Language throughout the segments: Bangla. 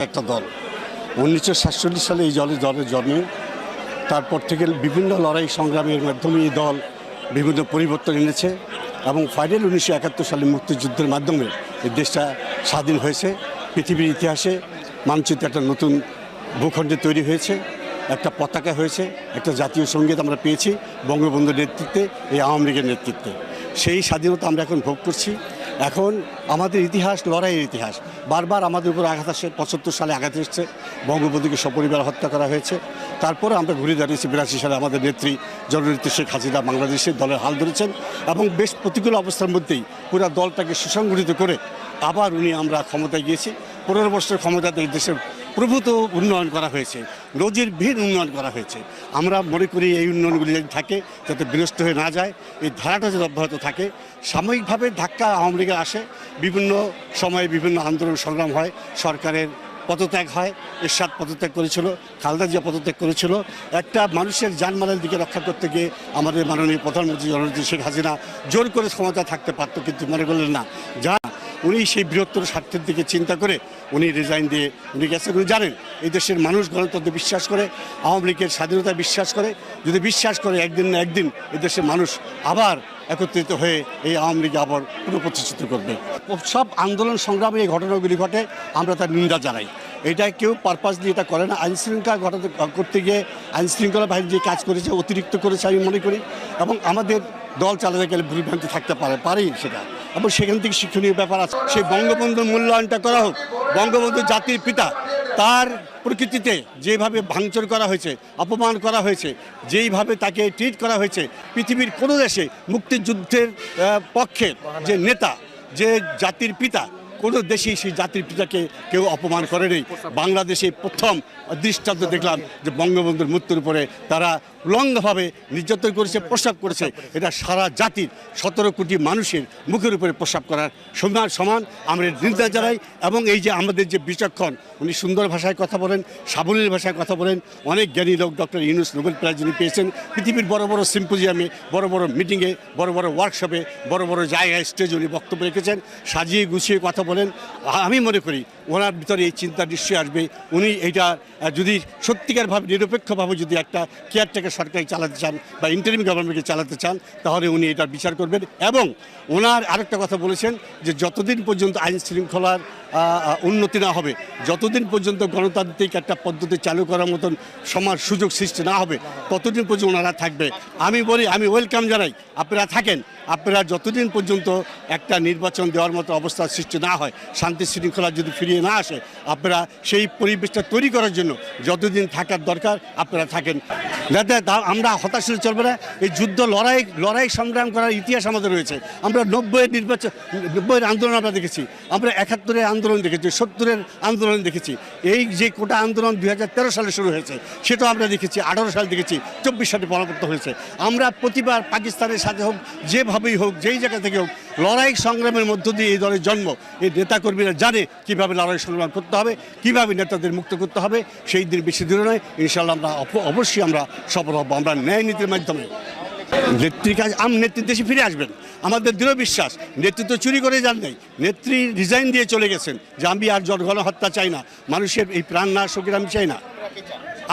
একটা দল 1947 সালে এই দলের জন্ম। তারপর থেকে বিভিন্ন লড়াই সংগ্রামের মাধ্যমে এই দল বিভিন্ন পরিবর্তন এনেছে এবং ফাইনাল 1971 সালে মুক্তিযুদ্ধের মাধ্যমে এই দেশটা স্বাধীন হয়েছে। পৃথিবীর ইতিহাসে মানচিত্রে একটা নতুন ভূখণ্ডে তৈরি হয়েছে, একটা পতাকা হয়েছে, একটা জাতীয় সঙ্গীত আমরা পেয়েছি বঙ্গবন্ধুর নেতৃত্বে, এই আওয়ামী লীগের নেতৃত্বে। সেই স্বাধীনতা আমরা এখন ভোগ করছি। এখন আমাদের ইতিহাস লড়াইয়ের ইতিহাস। বারবার আমাদের উপর আঘাত আসে। 75 সালে আঘাত এসেছে, বঙ্গবন্ধুকে সপরিবার হত্যা করা হয়েছে। তারপরে আমরা ঘুরে দাঁড়িয়েছি 82 সালে আমাদের নেত্রী জননেত্রী শেখ হাসিনা বাংলাদেশে দলের হাল ধরেছেন এবং বেশ প্রতিকূল অবস্থার মধ্যেই পুরো দলটাকে সুসংগঠিত করে আবার আমরা ক্ষমতায় গিয়েছি। 15 বছরের ক্ষমতাতে এই দেশের প্রভূত উন্নয়ন করা হয়েছে, নজিরবিহীন উন্নয়ন করা হয়েছে। আমরা মনে করি এই উন্নয়নগুলি যদি থাকে যাতে বিনষ্ট হয়ে না যায়, এই ধারাটা যদি অব্যাহত থাকে। সাময়িকভাবে ধাক্কা আওয়ামী লীগের আসে, বিভিন্ন সময়ে বিভিন্ন আন্দোলন সংগ্রাম হয়, সরকারের পদত্যাগ হয়। এরশাদ পদত্যাগ করেছিল, খালেদা জিয়া পদত্যাগ করেছিল। একটা মানুষের জানমালের দিকে রক্ষা করতে গিয়ে আমাদের মাননীয় প্রধানমন্ত্রী জননেত্রী শেখ হাসিনা জোর করে ক্ষমতা থাকতে পারত, কিন্তু মনে করলেন না। যা উনি সেই বৃহত্তর স্বার্থের দিকে চিন্তা করে উনি রিজাইন দিয়ে উনি গেছেন। উনি জানেন এই দেশের মানুষ গণতন্ত্রে বিশ্বাস করে, আওয়ামী লীগের স্বাধীনতায় বিশ্বাস করে। যদি বিশ্বাস করে একদিন না একদিন এই দেশের মানুষ আবার একত্রিত হয়ে এই আওয়ামী লীগ আবার পুনঃপ্রতিষ্ঠিত করবে। সব আন্দোলন সংগ্রামে এই ঘটনাগুলি ঘটে, আমরা তার নিন্দা জানাই। এটা কেউ পারপাসলি এটা করে না। আইনশৃঙ্খলা করতে গিয়ে আইনশৃঙ্খলা বাহিনী যে কাজ করেছে অতিরিক্ত করেছে আমি মনে করি, এবং আমাদের দল চালাতে গেলে ভুলভ্রান্তি থাকতে পারেই সেটা, এবং সেখান থেকে শিক্ষণীয় ব্যাপার আছে। সেই বঙ্গবন্ধুর মূল্যায়নটা করা হোক। বঙ্গবন্ধু জাতির পিতা, তার প্রকৃতিতে যেভাবে ভাঙচুর করা হয়েছে, অপমান করা হয়েছে, যেইভাবে তাকে ট্রিট করা হয়েছে, পৃথিবীর কোনো দেশে মুক্তিযুদ্ধের পক্ষের যে নেতা, যে জাতির পিতা, কোনো দেশেই সেই জাতির পিতাকে কেউ অপমান করে নেই। বাংলাদেশে প্রথম দৃষ্টান্ত দেখলাম যে বঙ্গবন্ধুর মৃত্যুর উপরে তারা উলঙ্গভাবে নির্যাতন করেছে, প্রস্রাব করেছে। এটা সারা জাতির 17 কোটি মানুষের মুখের উপরে প্রস্রাব করার সমান আমরা নিন্দা জানাই। এবং এই যে আমাদের যে বিচক্ষণ, উনি সুন্দর ভাষায় কথা বলেন, সাবলীল ভাষায় কথা বলেন, অনেক জ্ঞানী লোক, ডক্টর ইউনূস নোবেল প্রাইজ যিনি পেয়েছেন, পৃথিবীর বড় বড় সিম্পোজিয়ামে, বড় বড় মিটিংয়ে, বড় বড় ওয়ার্কশপে, বড় বড় জায়গায় স্টেজে উনি বক্তব্য রেখেছেন, সাজিয়ে গুছিয়ে কথা বলেন। আমি মনে করি ওনার ভিতরে এই চিন্তা নিশ্চয়ই আসবে। উনি এইটা যদি সত্যিকারভাবে নিরপেক্ষভাবে যদি একটা কেয়ারটেকার সরকার চালাতে চান বা ইন্টারিম গভর্নমেন্টকে চালাতে চান, তাহলে উনি এটার বিচার করবেন। এবং ওনার আরেকটা কথা বলেছেন যে যতদিন পর্যন্ত আইন শৃঙ্খলার উন্নতি না হবে, যতদিন পর্যন্ত গণতান্ত্রিক একটা পদ্ধতি চালু করার মতন সমাজ সুযোগ সৃষ্টি না হবে, ততদিন পর্যন্ত ওনারা থাকবে। আমি বলি, আমি ওয়েলকাম জানাই, আপনারা থাকেন। আপনারা যতদিন পর্যন্ত একটা নির্বাচন দেওয়ার মতো অবস্থা সৃষ্টি না হয়, শান্তি শৃঙ্খলা যদি ফিরিয়ে না আসে, আপনারা সেই পরিবেশটা তৈরি করার জন্য যতদিন থাকার দরকার আপনারা থাকেন। যাতে আমরা হতাশ হলে চলবে না। এই যুদ্ধ লড়াই সংগ্রাম করার ইতিহাস আমাদের রয়েছে। আমরা 90-এর আন্দোলন আমরা দেখেছি, আমরা 71-এর আন্দোলন দেখেছি, 70-এর আন্দোলন দেখেছি। এই যে কোটা আন্দোলন 2013 সালে শুরু হয়েছে সেটাও আমরা দেখেছি, 18 সালে দেখেছি, 24 সালে পরামর্শ হয়েছে। আমরা প্রতিবার পাকিস্তানের সাথে হোক, যেভাবেই হোক, যেই জায়গা থেকে হোক, লড়াই সংগ্রামের মধ্য দিয়ে এই দলের জন্ম। এই নেতাকর্মীরা জানে কীভাবে লড়াই সংগ্রাম করতে হবে, কীভাবে নেতাদের মুক্ত করতে হবে। সেই দিন বেশি দূরে নয়, ইনশাআল্লাহ আমরা অবশ্যই আমরা সফল হব। আমরা ন্যায় নীতির মাধ্যমে নেত্রীর কাজ, নেত্রী দেশে ফিরে আসবেন, আমাদের দৃঢ় বিশ্বাস। নেতৃত্ব চুরি করে যান নাই, নেত্রী রিজাইন দিয়ে চলে গেছেন যে আমি আর গণহত্যা চাই না, মানুষের এই প্রাণ নাশকের আমি চাই না।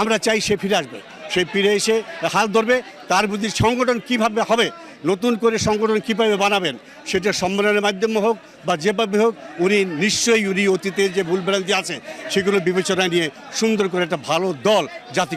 আমরা চাই সে ফিরে আসবে, সে ফিরে এসে হাল ধরবে। তার বুদ্ধি সংগঠন কীভাবে হবে, নতুন করে সংগঠন কীভাবে বানাবেন, সেটা সম্মেলনের মাধ্যমে হোক বা যেভাবে হোক, উনি নিশ্চয়ই অতীতের যে ভুলভ্রান্তি আছে সেগুলো বিবেচনা নিয়ে সুন্দর করে একটা ভালো দল জাতি